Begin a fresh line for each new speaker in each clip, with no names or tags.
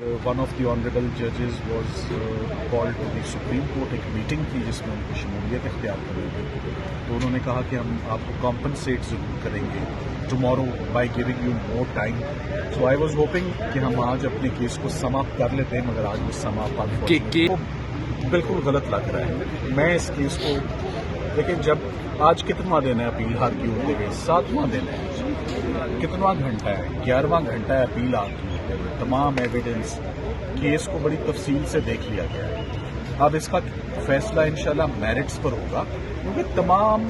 One of the honourable ججز was called to the supreme court. ایک meeting تھی جس میں ان کو شمولیت اختیار کرنی تھی, تو انہوں نے کہا کہ ہم آپ کو کمپنسیٹ ضرور کریں گے tomorrow by giving you more time. So I was hoping کہ ہم آج اپنے کیس کو سم اپ کر لیتے ہیں, مگر آج وہ سم اپ بالکل غلط لگ رہا ہے. میں اس کیس کو لیکن جب آج کتنا دن ہے اپیل ہار کی ہوتے ہوئے, 7واں دن ہے, کتنا گھنٹہ ہے, 11واں گھنٹہ ہے اپیل ہار کی ہوتے ہوئے. تمام ایویڈنس کیس کو بڑی تفصیل سے دیکھ لیا گیا ہے. اب اس کا فیصلہ انشاءاللہ میرٹس پر ہوگا, کیونکہ تمام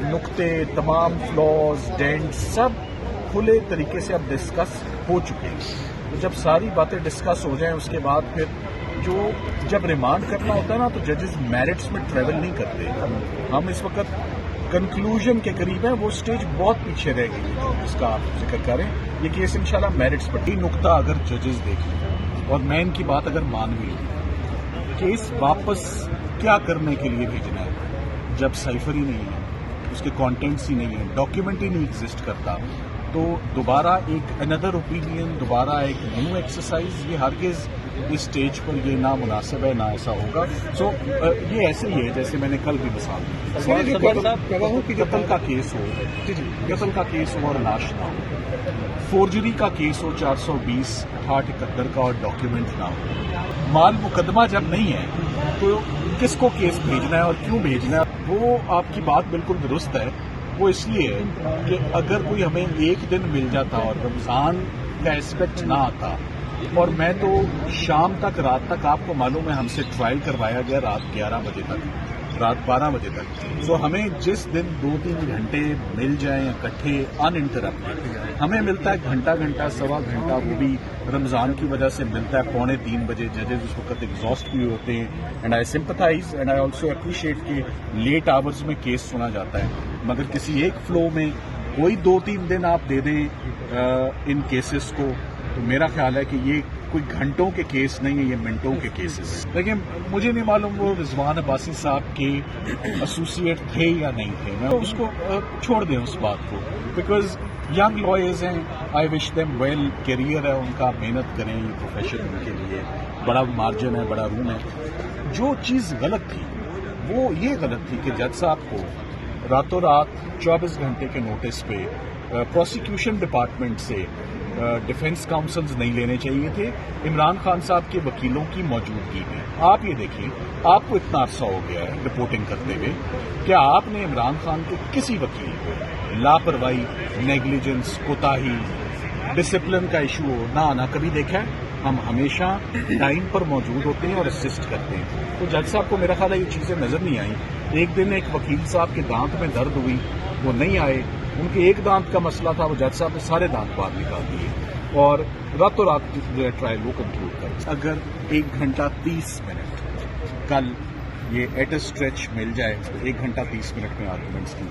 نقطے, تمام فلاز, ڈینٹ سب کھلے طریقے سے اب ڈسکس ہو چکے ہیں. تو جب ساری باتیں ڈسکس ہو جائیں اس کے بعد پھر جب ریمانڈ کرنا ہوتا ہے نا, تو ججز میرٹس میں ٹریول نہیں کرتے. ہم اس وقت کنکلوژن کے قریب ہیں, وہ سٹیج بہت پیچھے رہ گئی ہے جس کا آپ ذکر کریں. یہ کیس انشاءاللہ میرٹس پر. یہ نقطہ اگر ججز دیکھیں اور میں ان کی بات اگر مان بھی لوں, کیس واپس کیا کرنے کے لیے بھیجنا ہے جب سائفر ہی نہیں ہے, اس کے کانٹینٹس ہی نہیں ہیں, ڈاکیومنٹ ہی نہیں ایگزسٹ کرتا, تو دوبارہ ایک اندر اوپینین, دوبارہ ایک نیو ایکسرسائز, یہ ہرگز اس سٹیج پر یہ نامناسب ہے, نہ ایسا ہوگا. سو یہ ایسے ہی ہے جیسے میں نے کل بھی مثال دی, قتل کا کیس ہو, قتل کا کیس ہو اور لاش نہ ہو, فورجری کا کیس ہو 420 6871 کا اور ڈاکیومنٹ نہ ہو, مال مقدمہ جب نہیں ہے تو کس کو کیس بھیجنا ہے اور کیوں بھیجنا ہے. وہ آپ کی بات بالکل درست ہے. وہ اس لیے ہے کہ اگر کوئی ہمیں ایک دن مل جاتا اور رمضان کا ایسپیکٹ نہ آتا, اور میں تو شام تک, رات تک, آپ کو معلوم ہے ہم سے ٹرائل کروایا گیا رات 11 بجے تک, رات 12 بجے تک. سو ہمیں جس دن 2-3 گھنٹے مل جائیں اکٹھے ان انٹرپٹ, ہمیں ملتا ہے گھنٹہ سوا گھنٹہ, وہ بھی رمضان کی وجہ سے ملتا ہے 2:45 بجے. ججز اس وقت ایگزاسٹ بھی ہوتے ہیں, and I sympathise and I also appreciate کہ لیٹ آورز میں کیس سنا جاتا ہے, مگر کسی ایک فلو میں کوئی 2-3 دن آپ دے دیں ان کیسز کو, تو میرا خیال ہے کہ یہ کوئی گھنٹوں کے کیس نہیں ہے, یہ منٹوں کے کیسز. لیکن مجھے نہیں معلوم وہ رضوان عباسی صاحب کے ایسوسیٹ تھے یا نہیں تھے, میں اس کو چھوڑ دیں اس بات کو, بیکاز ینگ لائرز ہیں, آئی وش دیم ویل, کیریئر ہے ان کا, محنت کریں, یہ پروفیشن ان کے لیے بڑا مارجن ہے, بڑا روم ہے. جو چیز غلط تھی وہ یہ غلط تھی کہ جج صاحب کو راتوں رات 24 گھنٹے کے نوٹس پہ پروسیکیوشن ڈپارٹمنٹ سے ڈیفنس کاؤنسلز نہیں لینے چاہیے تھے عمران خان صاحب کے وکیلوں کی موجودگی میں. آپ یہ دیکھیں, آپ کو اتنا عرصہ ہو گیا ہے رپورٹنگ کرتے ہوئے, کیا آپ نے عمران خان کے کسی وکیل کو لاپرواہی, نیگلیجنس, کوتاہی, ڈسپلن کا ایشو ہو نہ آنا کبھی دیکھا ہے؟ ہم ہمیشہ ٹائم پر موجود ہوتے ہیں اور اسسٹ کرتے ہیں. تو جج صاحب کو میرا خیال ہے یہ چیزیں نظر نہیں آئیں. ایک دن ایک وکیل صاحب کے دانت میں درد ہوئی, وہ نہیں آئے, ان کے ایک دانت کا مسئلہ تھا, وہ جج صاحب نے سارے دانت باہر نکال دیے اور راتوں رات جو ہے ٹرائل وہ کنکلوڈ کر. اگر 1 گھنٹہ 30 منٹ کل یہ ایٹ اے اسٹریچ مل جائے تو 1 گھنٹہ 30 منٹ میں آرگومنٹس کی